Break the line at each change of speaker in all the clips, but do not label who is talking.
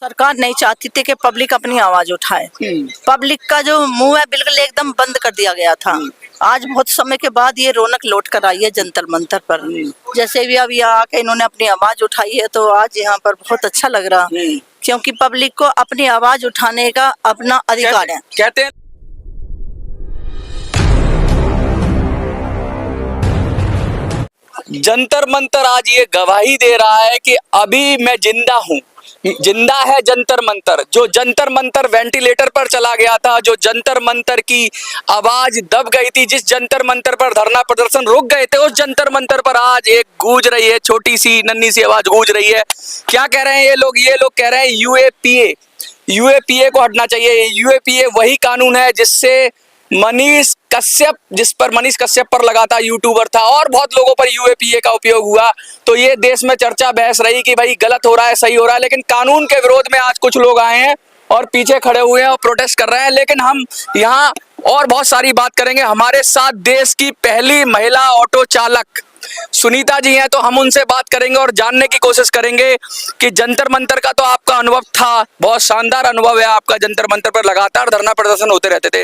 सरकार नहीं चाहती थी कि पब्लिक अपनी आवाज उठाए। पब्लिक का जो मुंह है बिल्कुल एकदम बंद कर दिया गया था। आज बहुत समय के बाद ये रौनक लौट कर आई है जंतर मंतर पर। जैसे भी अब यहाँ आके इन्होंने अपनी आवाज उठाई है तो आज यहाँ पर बहुत अच्छा लग रहा, क्योंकि पब्लिक को अपनी आवाज उठाने का अपना अधिकार है।
कहते हैं जंतर मंतर आज ये गवाही दे रहा है कि अभी मैं जिंदा हूं। जिंदा है जंतर मंतर। जो जंतर मंतर वेंटिलेटर पर चला गया था, जो जंतर मंतर की आवाज दब गई थी, जिस जंतर मंतर पर धरना प्रदर्शन रुक गए थे, उस जंतर मंतर पर आज एक गूंज रही है, छोटी सी नन्ही सी आवाज गूंज रही है। क्या कह रहे हैं ये लोग कह रहे हैं यूएपीए को हटना चाहिए। यूएपीए वही कानून है जिससे जिस पर मनीष कश्यप पर लगा था, यूट्यूबर था, और बहुत लोगों पर यूएपीए का उपयोग हुआ। तो ये देश में चर्चा बहस रही कि भाई गलत हो रहा है, सही हो रहा है, लेकिन कानून के विरोध में आज कुछ लोग आए हैं और पीछे खड़े हुए हैं और प्रोटेस्ट कर रहे हैं। लेकिन हम यहाँ और बहुत सारी बात करेंगे। हमारे साथ देश की पहली महिला ऑटो चालक सुनीता जी हैं, तो हम उनसे बात करेंगे और जानने की कोशिश करेंगे कि जंतर मंतर का तो आपका अनुभव था, बहुत शानदार अनुभव है आपका। जंतर मंतर पर लगातार धरना प्रदर्शन होते रहते थे,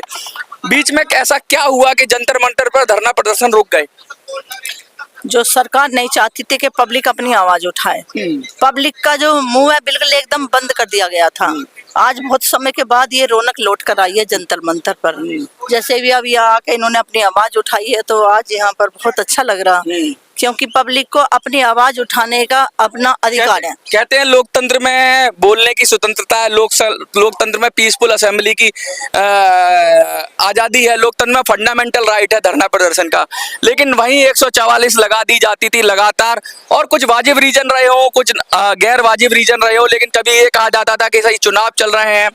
बीच में ऐसा क्या हुआ कि जंतर मंतर पर धरना प्रदर्शन रुक गए?
जो सरकार नहीं चाहती थी कि पब्लिक अपनी आवाज उठाए। पब्लिक का जो मुंह है बिल्कुल एकदम बंद कर दिया गया था। आज बहुत समय के बाद ये रौनक लौट कर आई है जंतर मंतर पर। जैसे भी अब यहाँ आके इन्होंने अपनी आवाज उठाई है तो आज यहाँ पर बहुत अच्छा लग रहा, क्योंकि पब्लिक को अपनी आवाज उठाने का अपना अधिकार है।
कहते हैं लोकतंत्र में बोलने की स्वतंत्रता है, लोकतंत्र में पीसफुल असेंबली की आजादी है, लोकतंत्र में फंडामेंटल राइट है धरना प्रदर्शन का। लेकिन वहीं 144 लगा दी जाती थी लगातार, और कुछ वाजिब रीजन रहे हो, कुछ गैर वाजिब रीजन रहे हो। लेकिन कभी ये कहा जाता था कि सही चुनाव चल रहे हैं,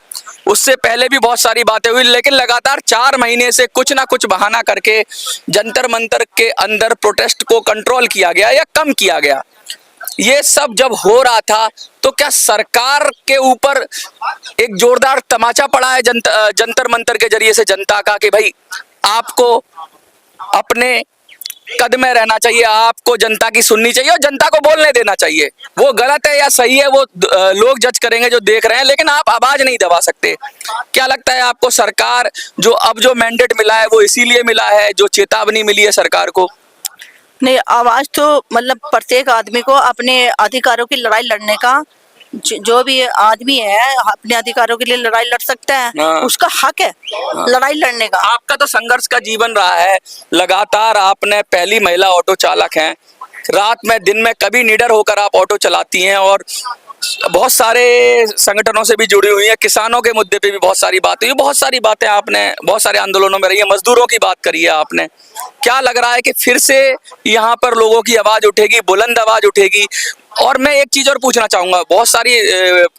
उससे पहले भी बहुत सारी बातें हुई, लेकिन लगातार 4 महीने से कुछ ना कुछ बहाना करके जंतर मंतर के अंदर प्रोटेस्ट को कंट्रोल किया गया या कम किया गया। ये सब जब हो रहा था तो क्या सरकार के ऊपर एक जोरदार तमाचा पड़ा है जंतर मंतर के जरिए से जनता का कि भाई आपको अपने कद में रहना चाहिए, आपको जनता की सुननी चाहिए और जनता को बोलने देना चाहिए। वो गलत है या सही है वो लोग जज करेंगे जो देख रहे हैं, लेकिन आप आवाज नहीं दबा सकते। क्या लगता है आपको, सरकार जो मैंडेट मिला है वो इसीलिए मिला है, जो चेतावनी मिली है सरकार को?
नहीं, आवाज तो मतलब प्रत्येक आदमी को अपने अधिकारों की लड़ाई लड़ने का, जो भी आदमी है अपने अधिकारों के लिए लड़ाई लड़ सकता है। उसका हक है लड़ाई लड़ने का।
आपका तो संघर्ष का जीवन रहा है, लगातार आपने पहली महिला ऑटो चालक हैं, रात में दिन में कभी निडर होकर आप ऑटो चलाती हैं और बहुत सारे संगठनों से भी जुड़ी हुई है, किसानों के मुद्दे पे भी बहुत सारी बातें हुई, बहुत सारी बातें आपने बहुत सारे आंदोलनों में रही है, मजदूरों की बात करी है आपने। क्या लग रहा है कि फिर से यहाँ पर लोगों की आवाज उठेगी, बुलंद आवाज उठेगी? और मैं एक चीज और पूछना चाहूंगा, बहुत सारी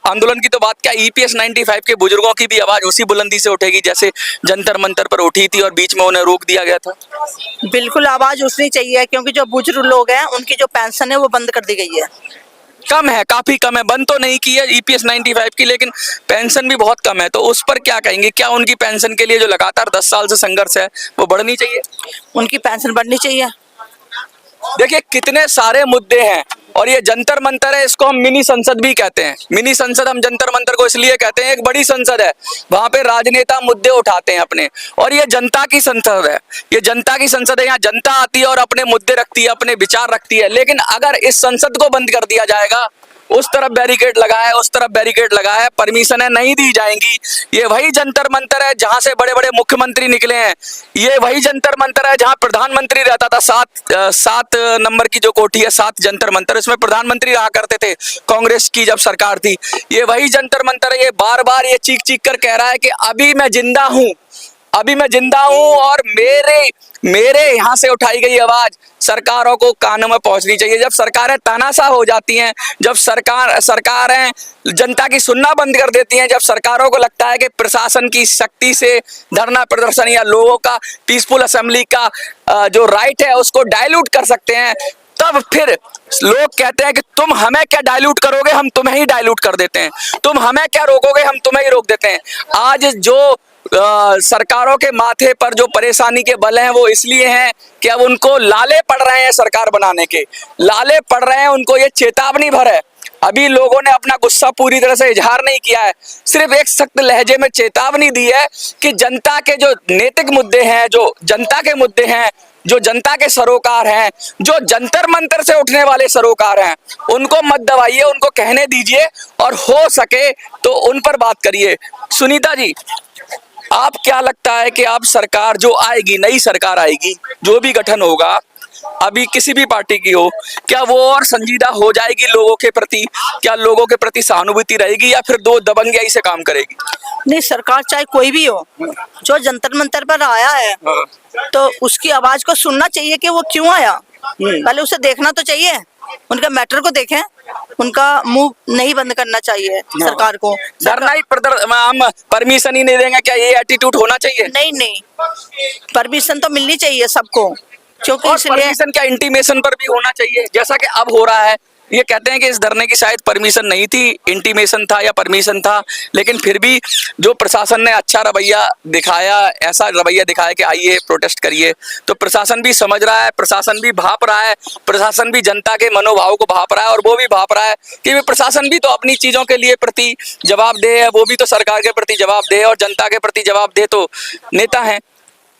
आंदोलन की तो बात क्या, EPS 95 के बुजुर्गों की भी आवाज उसी बुलंदी से उठेगी जैसे जंतर मंतर पर उठी थी और बीच में उन्हें रोक दिया गया था?
बिल्कुल आवाज उठनी चाहिए, क्योंकि जो बुजुर्ग लोग हैं उनकी जो पेंशन है वो बंद कर दी गई है।
कम है, काफी कम है, बंद तो नहीं की है EPS 95 की, लेकिन पेंशन भी बहुत कम है। तो उस पर क्या कहेंगे? क्या उनकी पेंशन के लिए जो लगातार 10 साल से संघर्ष है वो बढ़नी चाहिए?
उनकी पेंशन बढ़नी चाहिए।
देखिए कितने सारे मुद्दे हैं, और ये जंतर मंतर है, इसको हम मिनी संसद भी कहते हैं। मिनी संसद हम जंतर मंतर को इसलिए कहते हैं, एक बड़ी संसद है, वहां पे राजनेता मुद्दे उठाते हैं अपने, और ये जनता की संसद है। ये जनता की संसद है, यहाँ जनता आती है और अपने मुद्दे रखती है, अपने विचार रखती है। लेकिन अगर इस संसद को बंद कर दिया जाएगा, उस तरफ बैरिकेड लगा है, उस तरफ बैरिकेड लगा है, परमिशनें नहीं दी जाएंगी। ये वही जंतर मंतर है जहां से बड़े बड़े मुख्यमंत्री निकले हैं। ये वही जंतर मंतर है जहां प्रधानमंत्री रहता था। 7 नंबर की जो कोठी है, 7 जंतर मंतर, इसमें प्रधानमंत्री रहा करते थे कांग्रेस की जब सरकार थी। ये वही जंतर मंतर है। ये बार बार ये चीख चीख कर कह रहा है कि अभी मैं जिंदा हूं, अभी मैं जिंदा हूं, और मेरे यहाँ से उठाई गई आवाज सरकारों को कानों में पहुंचनी चाहिए। जब सरकारें तानाशाह हो जाती हैं, जब सरकारें जनता की सुनना बंद कर देती हैं, जब सरकारों को लगता है कि प्रशासन की शक्ति से धरना प्रदर्शन या लोगों का पीसफुल असेंबली का जो राइट है उसको डायल्यूट कर सकते हैं, तब फिर लोग कहते हैं कि तुम हमें क्या डायल्यूट करोगे, हम तुम्हें ही डायल्यूट कर देते हैं, तुम हमें क्या रोकोगे, हम तुम्हें ही रोक देते हैं। आज जो सरकारों के माथे पर जो परेशानी के बल हैं वो इसलिए हैं कि अब उनको लाले पड़ रहे हैं, सरकार बनाने के लाले पड़ रहे हैं, उनको ये चेतावनी भर है। अभी लोगों ने अपना गुस्सा पूरी तरह से इजहार नहीं किया है, सिर्फ एक सख्त लहजे में चेतावनी दी है कि जनता के जो नैतिक मुद्दे हैं, जो जनता के मुद्दे हैं, जो जनता के सरोकार हैं, जो जंतर मंतर से उठने वाले सरोकार हैं, उनको मत दबाइए, उनको कहने दीजिए और हो सके तो उन पर बात करिए। सुनीता जी, आप क्या लगता है कि आप सरकार जो आएगी, नई सरकार आएगी, जो भी गठन होगा, अभी किसी भी पार्टी की हो, क्या वो और संजीदा हो जाएगी लोगों के प्रति? क्या लोगों के प्रति सहानुभूति रहेगी या फिर दो दबंगियाई से काम करेगी?
नहीं, सरकार चाहे कोई भी हो, जो जंतर मंतर पर आया है तो उसकी आवाज को सुनना चाहिए कि वो क्यों आया। पहले उसे देखना तो चाहिए, उनका मैटर को देखें, उनका मुंह नहीं बंद करना चाहिए सरकार को।
धरना ही हम परमिशन ही नहीं देंगे, क्या ये एटीट्यूड होना चाहिए?
नहीं, परमिशन तो मिलनी चाहिए सबको, क्योंकि इसलिए
परमिशन क्या इंटीमेशन पर भी होना चाहिए, जैसा कि अब हो रहा है? ये कहते हैं कि इस धरने की शायद परमिशन नहीं थी, इंटीमेशन था या परमिशन था, लेकिन फिर भी जो प्रशासन ने अच्छा रवैया दिखाया, ऐसा रवैया दिखाया कि आइए प्रोटेस्ट करिए, तो प्रशासन भी समझ रहा है, प्रशासन भी भाप रहा है, प्रशासन भी जनता के मनोभाव को भाप रहा है और वो भी भाप रहा है कि प्रशासन भी तो अपनी चीजों के लिए प्रति जवाबदेह है, वो भी तो सरकार के प्रति जवाबदेह है और जनता के प्रति जवाबदेह तो नेता है।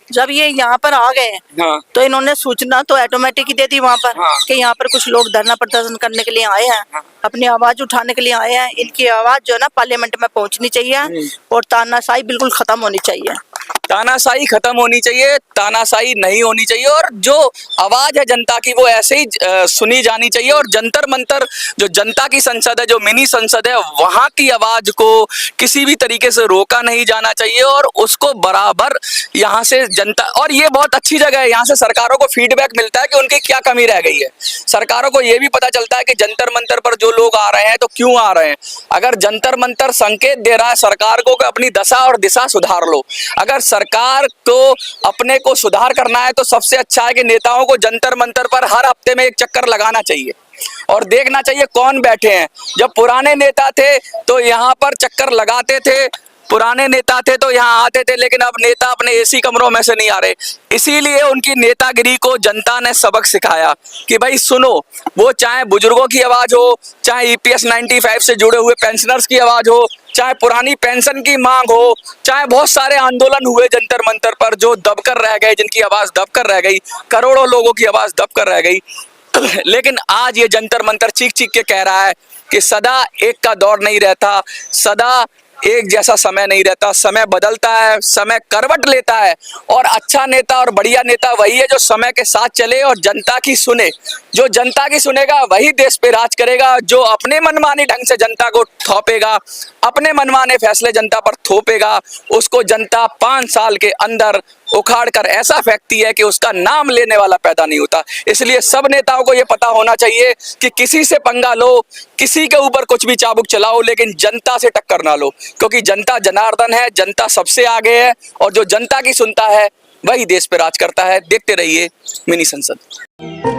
जब ये यहाँ पर आ गए
हाँ।
तो इन्होंने सूचना तो ऑटोमेटिक ही दे दी वहाँ पर।
हाँ।
कि यहाँ पर कुछ लोग धरना प्रदर्शन करने के लिए आए हैं, अपनी आवाज उठाने के लिए आए हैं, इनकी आवाज जो है ना पार्लियामेंट में पहुंचनी चाहिए और तानाशाही बिल्कुल खत्म होनी चाहिए।
तानाशाही खत्म होनी चाहिए, तानाशाही नहीं होनी चाहिए और जो आवाज है जनता की वो ऐसे ही सुनी जानी चाहिए और जंतर मंतर जो जनता की संसद है, जो मिनी संसद है, वहां की आवाज को किसी भी तरीके से रोका नहीं जाना चाहिए और उसको बराबर यहाँ से जनता, और ये बहुत अच्छी जगह है, यहाँ से सरकारों को फीडबैक मिलता है कि उनकी क्या कमी रह गई है। सरकारों को ये भी पता चलता है कि जंतर मंतर पर जो लोग आ रहे हैं तो क्यों आ रहे हैं। अगर जंतर मंतर संकेत दे रहा है सरकार को कि अपनी दशा और दिशा सुधार लो, अगर सरकार को अपने को सुधार करना है तो सबसे अच्छा है कि नेताओं को जंतर मंतर पर हर हफ्ते में एक चक्कर लगाना चाहिए और देखना चाहिए कौन बैठे हैं। जब पुराने नेता थे तो यहाँ पर चक्कर लगाते थे, पुराने नेता थे तो यहाँ आते थे, लेकिन अब नेता अपने एसी कमरों में से नहीं आ रहे। इसीलिए उनकी नेतागिरी को जनता ने सबक सिखाया कि भाई सुनो, वो चाहे बुजुर्गों की आवाज हो, चाहे EPS 95 से जुड़े हुए पेंशनर्स की आवाज हो, चाहे पुरानी पेंशन की मांग हो, चाहे बहुत सारे आंदोलन हुए जंतर मंतर पर जो दबकर रह गए, जिनकी आवाज दबकर रह गई, करोड़ों लोगों की आवाज दबकर रह गई। लेकिन आज ये जंतर मंतर चीख चीख के कह रहा है कि सदा एक का दौर नहीं रहता, सदा एक जैसा समय नहीं रहता, समय बदलता है, समय करवट लेता है और अच्छा नेता और बढ़िया नेता वही है जो समय के साथ चले और जनता की सुने। जो जनता की सुनेगा वही देश पे राज करेगा। जो अपने मनमाने ढंग से जनता को थोपेगा, अपने मनमाने फैसले जनता पर थोपेगा, उसको जनता 5 साल के अंदर उखाड़ कर ऐसा फेंकती है कि उसका नाम लेने वाला पैदा नहीं होता। इसलिए सब नेताओं को यह पता होना चाहिए कि किसी से पंगा लो, किसी के ऊपर कुछ भी चाबुक चलाओ, लेकिन जनता से टक्कर ना लो, क्योंकि जनता जनार्दन है, जनता सबसे आगे है और जो जनता की सुनता है वही देश पे राज करता है। देखते रहिए मिनी संसद।